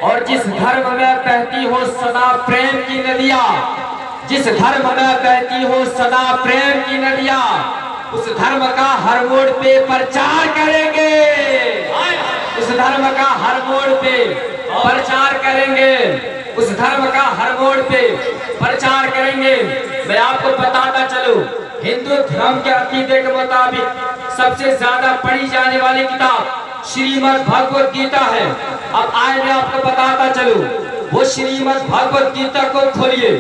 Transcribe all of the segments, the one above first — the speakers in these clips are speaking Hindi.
और जिस धर्म में बहती हो सदा प्रेम की नदियाँ, जिस धर्म में बहती हो सदा प्रेम की नदियाँ, उस धर्म का हर मोड़ पे प्रचार करेंगे, उस धर्म का हर मोड़ पे प्रचार करेंगे, उस धर्म का हर मोड़ पे प्रचार करेंगे। मैं आपको बताता चलूं, हिंदू धर्म के अकीदे के मुताबिक सबसे ज्यादा पढ़ी जाने वाली किताब श्रीमद् भगवत गीता है। अब आए मैं आपको बताता चलूं, वो श्रीमद् भगवत गीता को खोलिए,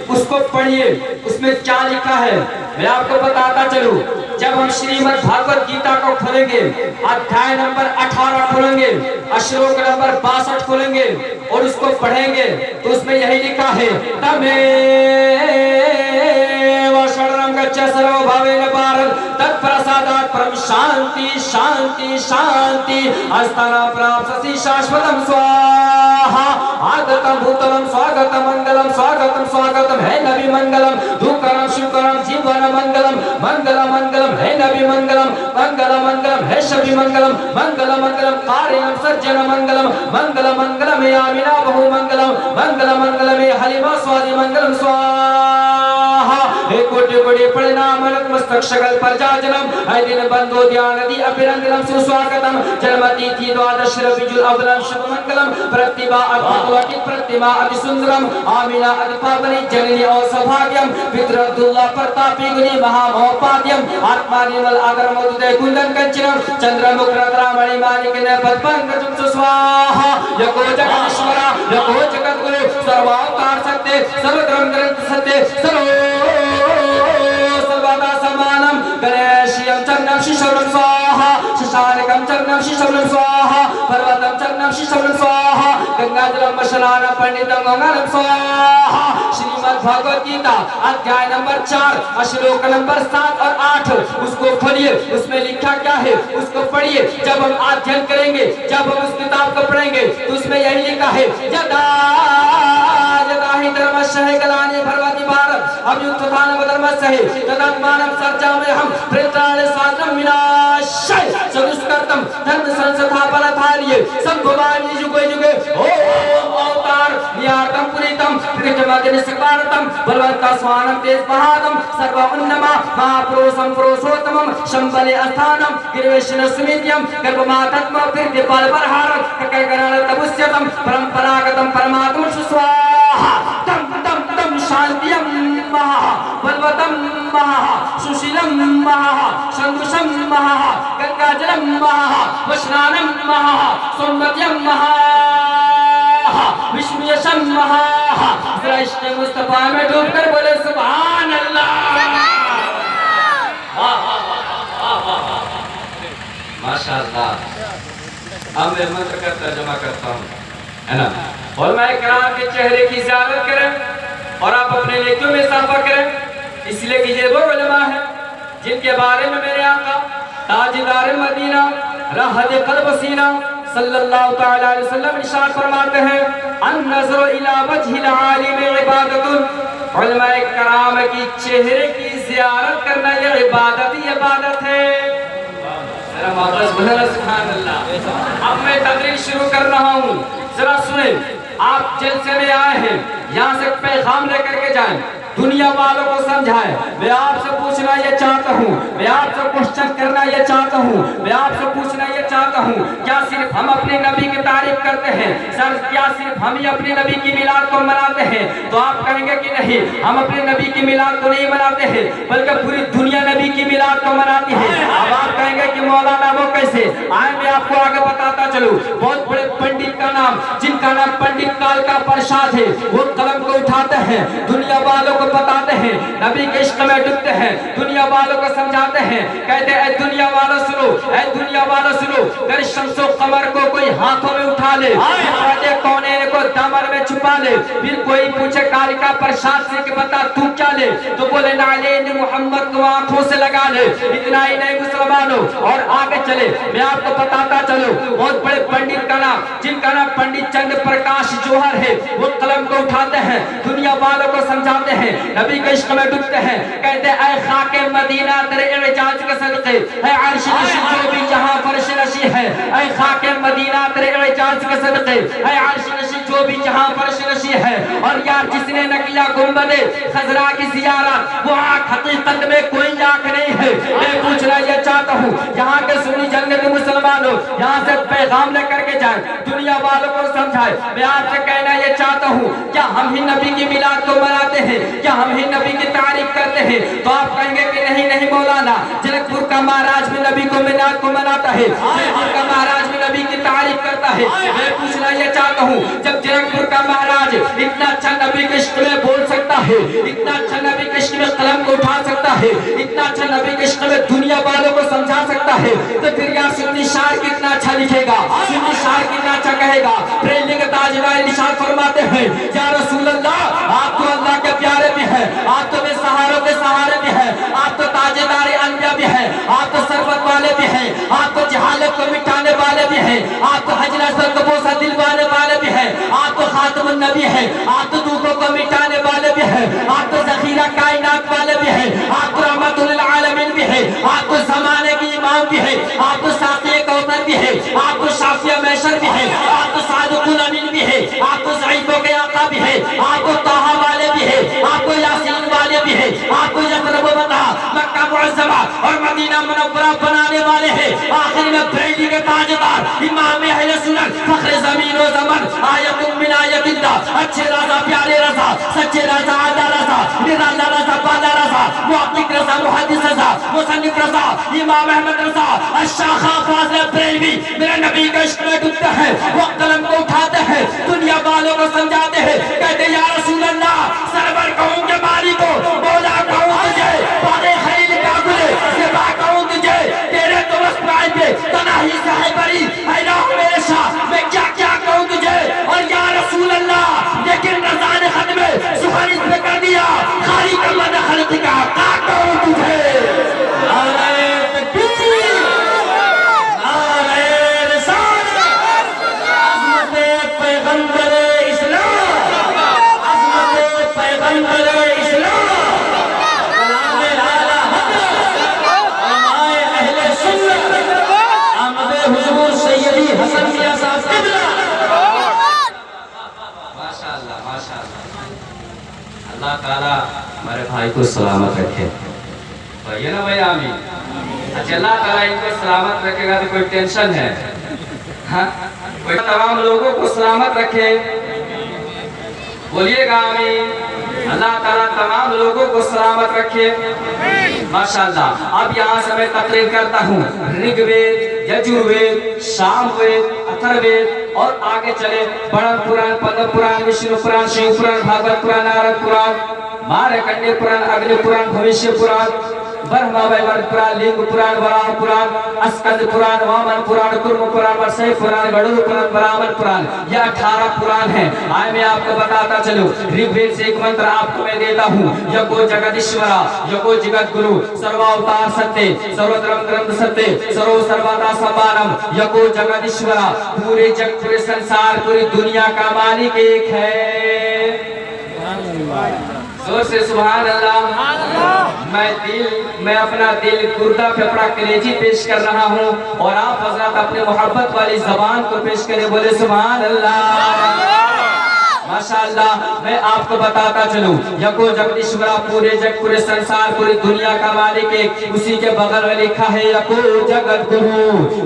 उसको पढ़िए, उसमें क्या लिखा है मैं आपको बताता चलूं। जब हम श्रीमद् भगवत गीता को खोलेंगे, अध्याय नंबर 18 खोलेंगे, श्लोक नंबर 62 खोलेंगे और उसको पढ़ेंगे तो उसमें यही लिखा है, तमेव शरणं गच्छ सर्वभावेन भारत तत्प्रसादात् परं शांति शांति शांति अस्थानं प्राप्स्यसि शाश्वतं स्वाहा। आगतं भूतलं स्वागतं मंगलम स्वागतं स्वागतं है नबी मंगलम दुःखरं सुखरं जीवन मंगलम मंगल मंगलम है नबी मंगलम मंगल मंगलम है शबी मंगलम मंगल मंगलम कार्यं सज्जन मंगलम मंगल मंगलम यामिना बहु मंगलम मंगल मंगलम हलिमा स्वादि मंगलम स्वाहा। एक कोटि कोटि प्रणाम नतमस्तक सकल प्रजाजनम है दिन बंदो ध्यान दी अभिनंदनम सुस्वागतम जन्मति थी द्वादश रबिजुल अव्वल शुभ मंगलम प्रतिभा अद्भुत प्रतिमा अति सुंदरम आमिना अति पावनी जननी और सौभाग्यम पितृ अब्दुल्लाह प्रतापी गुणी महामहोपाद्यम आत्मा निर्मल आदर मधुदय कुंदन कंचनम चंद्रमुख रत्नामणि माणिक ने पद्मंगजम सुस्वाहा। यको जगदीश्वरा यको जगद्गुरु सर्वावतार सत्य सर्वधर्म ग्रंथ सत्य सर्वदा समानम गणेशियं चरणं शिशवनं स्वाहा शशानकं चरणं शिशवनं स्वाहा पर्वतं चरणं शिशवनं स्वाहा गंगाजलं स्नानं पंडितं गंगानं स्वाहा। श्रीमद् भगवत गीता अध्याय नंबर 4 श्लोक नंबर 7 और 8 उसको खोलिए, उसमें लिखा क्या है उसको पढ़िए। जब हम अध्ययन करेंगे, जब हम उस किताब को पढ़ेंगे तो उसमें यही लिखा है, यदा यदा हि धर्मस्य ग्लानि भवति भारत अभ्युत्थानं धर्मस्य तदात्मानं सृजाम्यहं प्रेताय स्वातंत्रं विनाशाय सदुष्कर्तम् धर्म संस्थापनार्थाय संभवामि युगे युगे ओम अवतार नियार्तं पुरीतं कृतमजन सकारतं बलवन्तं स्वानं तेजपहादं सर्वोन्नमा महापुरुषं पुरुषोत्तमं शंबले अस्थानं गिरिवेशन सुमित्यं गर्भमातत्म प्रतिपालपरहारं ककगणानं तपुस्यतं परंपरागतं परमात्मं सुस्वाहा। तम तम तम शांतियं महा बलवतं महा सुशीलं महा संदुषं महा गंगाजलं महा स्नानं महा सौंदर्यं महा विस्मयशं महा। दृष्ट मुस्तफा में डूबकर बोले सुभान अल्लाह। माशाअल्लाह। अब मैं मंत्र का तर्जुमा करता हूँ, है ना। और मैं कराम के चेहरे की ज़ियारत करें और आप अपने नेकियों में इजाफा करें, इसलिए कि ये वो उलमा है जिनके बारे में मेरे आका ताजदार मदीना रहद क़ल्ब सीना सल्लल्लाहु तआला अलैहि वसल्लम इरशाद फरमाते हैं, अन-नज़रु इला वजहिल आलिम इबादतुन। उलमाए कराम की चेहरे की ज़ियारत करना ये इबादत ही इबादत है। सुभान अल्लाह। अब मैं तकरीर शुरू कर रहा हूँ, जरा सुने। आप जलसे में आए हैं, यहाँ से पैगाम लेकर के जाएं, दुनिया वालों को समझाएं। मैं आपसे पूछना ये चाहता हूँ, मैं आपसे क्वेश्चन करना ये चाहता हूँ, मैं आपसे पूछना ये चाहता हूँ, क्या सिर्फ हम अपने नबी की तारीफ करते हैं? सर, क्या सिर्फ हम ही अपने नबी की मिलाद को मनाते हैं? तो आप कहेंगे कि नहीं, हम अपने नबी की मिलाद को नहीं मनाते हैं, बल्कि पूरी दुनिया नबी की मिलाद को मनाती है। अब आप कहेंगे कि मौलाना वो कैसे? आए मैं आपको आगे बताता चलूँ। बहुत बड़े पंडित का नाम, जिनका नाम पंडित काल का प्रसाद है, वो कलम को उठाते हैं, दुनिया वालों बताते हैं, नबी के इश्क में डूबते हैं, दुनिया वालों को समझाते हैं, कहते हैं दुनिया वालों सुनो, ऐ दुनिया वालों सुनो, अगर शम्सो कमर को कोई हाथों में उठा ले, कोने को दामन में छुपा ले, फिर कोई पूछे काली का प्रसाद से कि बता तू क्या ले, तो बोले नालेन मोहम्मद को आंखों से लगा ले। इतना ही नहीं मुसलमानों, और आगे चले मैं आपको बताता चलूं। बहुत बड़े पंडित का नाम, जिनका नाम पंडित चंद्र प्रकाश जौहर है, वो कलम को उठाते हैं, दुनिया वालों को समझाते हैं, नबी के इश्क में डूबते हैं, कहते हैं ऐ खाके मदीना तेरे इजाज के सदके है अर्श नशी जो भी जहां फर्श नशी है, ऐ खाके मदीना तेरे इजाज के सदके है अर्श नशी जो भी जहां फर्श नशी है। और यार जिसने न किया गुंबदे खजरा की जियारत, वो आंख हकीकत में कोई आंख नहीं है। मैं पूछना ये चाहता हूँ, यहाँ के सुन्नी जन्नती मुसलमानों यहाँ से पैगाम लेकर के जाए, दुनिया वालों को समझाए। मैं आपसे कहना ये चाहता हूँ, क्या हम ही नबी की मिलाद को मनाते हैं? क्या हम ही नबी की तारीफ करते हैं? तो आप कहेंगे कि नहीं नहीं मौलाना, जनकपुर का महाराज भी नबी को मिलाद को मनाता है, जनकपुर का महाराज भी नबी की तारीफ करता है। मैं पूछना ये चाहता हूँ, जब जनकपुर का महाराज इतना अच्छा नबी के इश्क में बोल सकता है, इतना अच्छा नबी के इश्क में कलम को उठा सकता है, इतना अच्छा नबी के इश्क में दुनिया वालों को समझा सकता है, तो फिर यार सुन्नी शायर कितना अच्छा लिखेगा, सुन्नी शायर कितना अच्छा कहेगा। प्रेमी के ताजदार इरशाद फरमाते हैं, या रसूल अल्लाह, आप तो अल्लाह के प्यारे भी हैं, आप तो बेसहारों के सहारे भी हैं, आप तो ताजदार अनबिया भी हैं, आप तो सरबत वाले भी हैं, आप तो जहालत को मिटाने वाले भी हैं, आप तो हजरा सर को बोसा दिलवाने वाले भी हैं, आप तो खातमुन नबी हैं, आप तो दुखों को मिटाने वाले भी हैं, आप तो ज़खीरा कायनात वाले भी हैं, आप तो रहमतुल लिल आलमीन भी हैं, आप तो ज़माने की इमाम भी हैं, आप तो साक़ी कौसर भी हैं, आप तो शाफ़िया मैशर भी हैं, आप तो सादिकुल अमीन भी हैं, आप तो ज़ईफ़ों के आका भी हैं, आप तो ताहा वाले भी हैं, आप तो यासीन वाले भी हैं, आप तो यसरब मक्का मुअज़्ज़मा और मदीना मुनव्वरा बनाने वाले हैं। आखिर में बरेली के ताजदार इमाम अहले सुन्नत फ़ख्र ज़मीन व ज़मान आयतुम मिन आयतिल्लाह, अच्छे राजा प्यारे राजा सच्चे राजा आला राजा निराला राजा बाला राजा मुहक्किक राजा मुहद्दिस राजा मुसन्निफ राजा इमाम अहमद राजा अश-शाखा फाज़िल बरेलवी मेरे नबी के इश्क में डूबते हैं। वो कलम को उठाते हैं, दुनिया वालों को समझाते हैं, कहते या रसूल अल्लाह, सरवर कहूँ के मालिक को मौला कहूँ तुझे, बारे खलील का गुले सिवा कहूँ तुझे, तेरे दोस्त प्राय पे तनाही से है बरी है ना मेरे शाह, मैं क्या क्या कहूँ तुझे। और या रसूल अल्लाह, लेकिन रज़ा ने खत में सुफारिश पे कर दिया, खाली कल्ला ने खलील का क्या कहूँ तुझे। नारे तकबीर, नारे रिसालत, अज़मते पैगंबरे इस्लाम, अज़मते पैगंबरे इस्लाम, कलामे आला हक़, उलमाए अहले सुन्नत, आमदे हुज़ूर सैयदी हसन मियां साहब क़िबला। माशाअल्लाह माशाअल्लाह, अल्लाह ताला हमारे भाई को सलामत रखे। ये ना भाई आमीन। अच्छा, अल्लाह ताला इनको सलामत रखेगा तो कोई टेंशन है? हाँ, कोई तमाम लोगों को सलामत रखे, बोलिएगा आमीन। अल्लाह ताला तमाम लोगों को सलामत रखे, माशाअल्लाह। अब यहाँ से मैं तकरीर करता हूँ ऋग्वेद, यजुर्वेद, सामवेद, अथर्ववेद और आगे चले बड़ा पुराण, पद्म पुराण, विष्णु पुराण, शिव पुराण, भागवत पुराण, नारद पुराण, मार्कंडेय पुराण, अग्नि पुराण, भविष्य पुराण, ब्रह्मा वैवर्त पुराण, लिंग पुराण, वराह पुराण, स्कंद पुराण, वामन पुराण, कुर्म पुराण, वसई पुराण, गरुड़ पुराण, ब्राह्मण पुराण, ये 18 पुराण हैं। आए मैं आपको बताता चलूं, ऋग्वेद से एक मंत्र आपको मैं देता हूँ। यको जगदीश्वरा, यको जगत गुरु, सर्वावतार सत्य, सर्वधर्म ग्रंथ सत्य, सर्व सर्वदा समानम, यको जगदीश्वरा, पूरे जग पूरे संसार पूरी दुनिया का मालिक एक है। जोर से सुभान अल्लाह। मैं अपना दिल गुर्दा फेफड़ा कलेजी पेश कर रहा हूँ और आप हजरत अपने मोहब्बत वाली जबान को पेश करें, बोले सुभान अल्लाह। माशाअल्लाह। मैं आपको बताता चलूं, यको जगदीश्वरा, पूरे जग पूरे संसार पूरी दुनिया का मालिक एक, उसी के बगल में लिखा है यको जगत गुरु,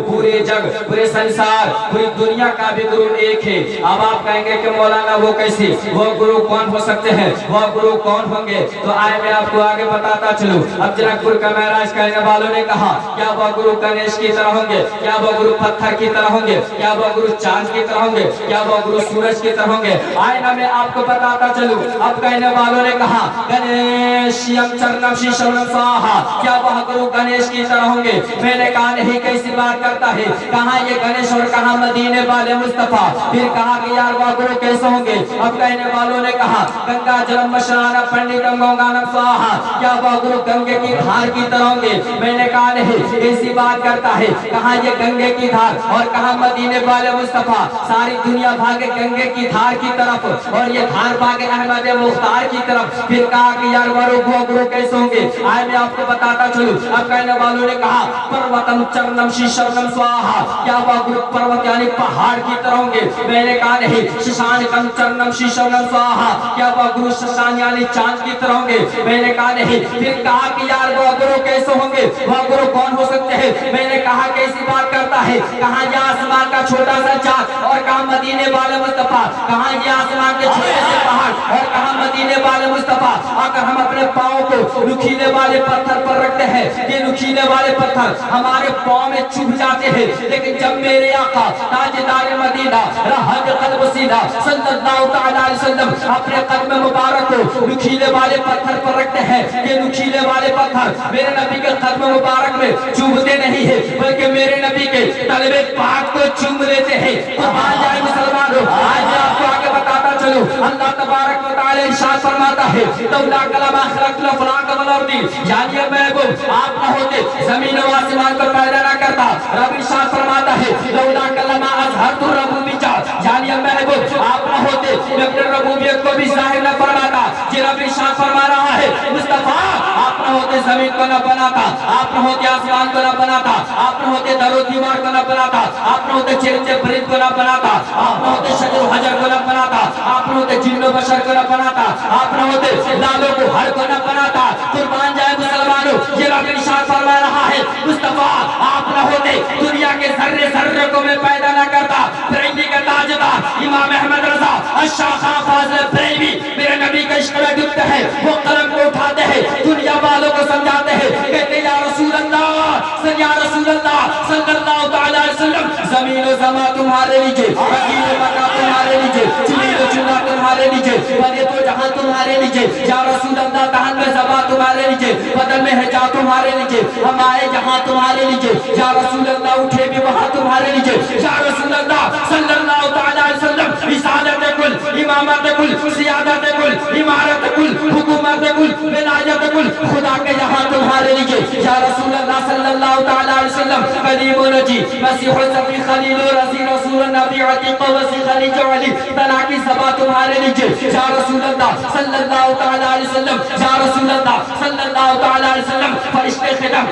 पूरे जग पूरे संसार पूरी दुनिया का भी गुरु एक है। अब आप कहेंगे कि मौलाना वो कैसे, वो गुरु कौन हो सकते हैं, वो गुरु कौन होंगे? तो आए मैं आपको आगे बताता चलूं। अब जनकपुर का महराज कहने वालों ने कहा, क्या वह गुरु गणेश की तरह होंगे, क्या वह गुरु पत्थर की तरह होंगे, क्या वह गुरु चांद की तरह होंगे, क्या वह गुरु सूरज की तरह होंगे? आए ना मैं आपको बताता चलूं। अब कहने वालों ने कहा, गणेशयम चरणम शीशम स्वाहा, क्या वह गुरु गणेश की तरह होंगे? मैंने कहा नहीं, कैसी बात करता है, कहाँ ये गणेश और कहाँ मदीने वाले मुस्तफा? फिर कहा कि यार वह गुरु कैसे होंगे? अब कहने वालों ने कहा, गंगा जलम स्नान पंडितम गंगानम स्वाहा, क्या वह गुरु गंगे की धार की तरह होंगे? मैंने कहा नहीं, ऐसी बात करता है, कहाँ ये गंगे की धार और कहाँ मदीने वाले मुस्तफा? सारी दुनिया भागे गंगे की धार की तरफ तरफ और ये धान पाके अहमद मुख्तार की तरफ। फिर कहा कि यार गुरु कैसे होंगे, आए मैं आपको बताता चलूं। अब कहने वालों ने कहा पर्वतम चरणम शीशरनम स्वाहा, क्या हुआ गुरु पर्वत यानी पहाड़ की तरह होंगे। मैंने कहा नहीं, शशांकम चरणम शीशरनम स्वाहा, क्या हुआ गुरु शशांक यानी चांद की तरह होंगे। मैंने कहा नहीं। फिर कहा कि यार वह गुरु कैसे होंगे, वह गुरु कौन हो सकते हैं। मैंने कहा कैसी बात करता है, कहा ये आसमान का छोटा सा चांद और कहा मदीने वाले मुस्तफा, कहा ये आसमान के छोटे से पहाड़ और कहा मदीने वाले मुस्तफा। अगर हम अपने पाँव को नुकीले वाले पत्थर पर रखते हैं, ये नुकीले वाले पत्थर हमारे पाँव में चुभ जाते हैं, लेकिन जब मेरे आका ताजदार मदीना रहत कल्ब सीधा सल्लल्लाहु तआला अलैहि वसल्लम अपने कदम मुबारक को नुकीले वाले पत्थर पर रखते हैं, ये नुकीले वाले पत्थर मेरे नबी के कदम मुबारक में चुभते नहीं है, बल्कि मेरे नबी के तलबे पाक को चूम लेते हैं। कुर्बान जाए मुसलमानों, आज मैं आपको आगे बताता चलूं। अल्लाह तबारक व तआला इरशाद फरमाता है तौला कलमा खलक़ल फलाक वल अर्दी, यानी महबूब आप न होते जमीन और आसमान को पैदा न करता। रब इरशाद फरमाता है लौला कलमा अज़हरतु रबूबिय्या, यानी महबूब आप न होते मैं अपने रबूबियत को भी जाहिर न फरमाता। ये रब इरशाद फरमा रहा है मुस्तफा आप न होते जमीन को न बनाता, आप न होते आसमान को न बनाता, आप न होते दरो दीवार को न बनाता, आप न होते चिरंजे परिंद को न बनाता, आप न होते शजर हजर को न बनाता, आप न होते जिन्नो बशर को न बनाता, आप न होते लालो को हर को न बनाता। कुर्बान जाए मुसलमानों, ये रब इरशाद फरमा रहा है मुस्तफा आप न होते दुनिया के जर्रे जर्रे को मैं पैदा न करता। बरेली का ताजदार इमाम अहमद रजा अशाह खां फाज़िल बरेली मेरे नबी के इश्क में डूबते हैं, वो कलम को उठाते हैं, दुनिया वालों को समझाते हैं, कहते या रसूल अल्लाह सल्लल्लाहु तआला अलैहि वसल्लम ज़मीन व समा तुम्हारे नीचे, मकीन व मका तुम्हारे नीचे, चुनी व चुना तुम्हारे नीचे, बने तो जहां तुम्हारे नीचे। या रसूल अल्लाह तहन में ज़बा तुम्हारे नीचे, बदन में है जा तुम्हारे नीचे, हम आए जहां तुम्हारे नीचे। या रसूल अल्लाह उठे भी वहां तुम्हारे नीचे। या रसूल अल्लाह सल्लल्लाहु तआला अलैहि वसल्लम रिसालत कुल, इमामत कुल, सियादत कुल, इमारत कुल, हुकूमत कुल, विलायत कुल, खुदा के यहाँ तुम्हारे नीचे। या रसूल अल्लाह सल्लल्लाहु तआला अलैहि वसल्लम कलीमुन नजी मसीह सफी खलील रजी रसूल नबी अतीक वसी खलीज अली तना की सभा तुम्हारे नीचे। या रसूल अल्लाह सल्लल्लाहु तआला अलैहि वसल्लम, या रसूल अल्लाह सल्लल्लाहु तआला अलैहि वसल्लम फरिश्ते खिदम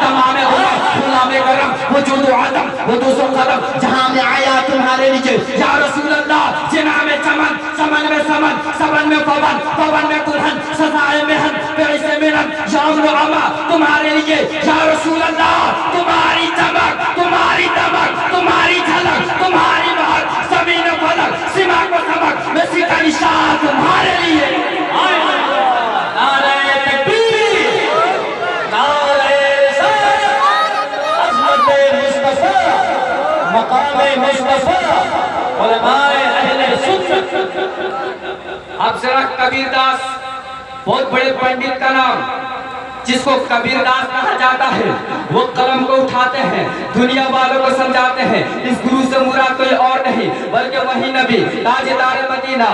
तमाम गुलाम करम वजूद आदम वदूसो कदम जहां में आया तुम्हारे नीचे। या रसूल अल्लाह जिना में चमन, चमन में समन, समन में पवन, पवन में दुल्हन, सजाए मेहन पैसे मिलन शाम अमा तुम्हारे लिए। या रसूल अल्लाह तुम्हारी चमक, तुम्हारी दमक, तुम्हारी झलक, तुम्हारी महक, ज़मीन फलक सीमा को सबक मसीह का निशान तुम्हारे लिए। नारे तकबीर, नारे रिसालत, अज़मत मुस्तफा, मकाम मुस्तफा, उलमाए अहले सुन्नत। अब जरा कबीर दास, बहुत बड़े पंडित का नाम जिसको कबीर दास कहा जाता है, वो कलम को उठाते हैं, दुनिया वालों को समझाते हैं इस गुरु से मुराद कोई और नहीं बल्कि वही नबी ताजदार मदीना